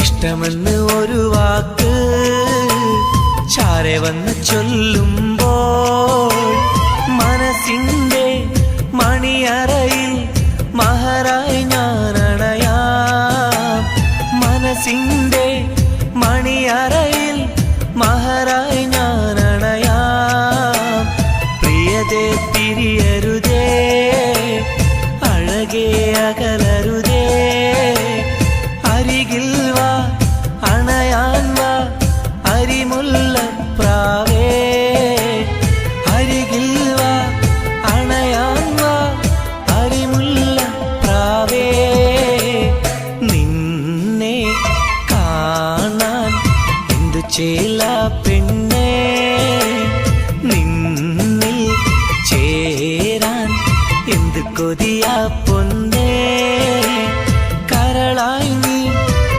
ഇഷ്ടമെന്ന് ഒരു വാക്ക് ചാരെ വന്ന് ചൊല്ലുമ്പോൾ മനസ്സിന്റെ മണിയറയിൽ മഹറായി ഞാനണയാം. മനസ്സിന്റെ മണിയറയിൽ മഹറായി ഞാനണയാം. പ്രിയതേ പിരിയരുതേ, അഴകേ അകലരുതേ, അരികിൽ വാ അണയാൻ വാ അരിമുല്ലപ്രാവേ.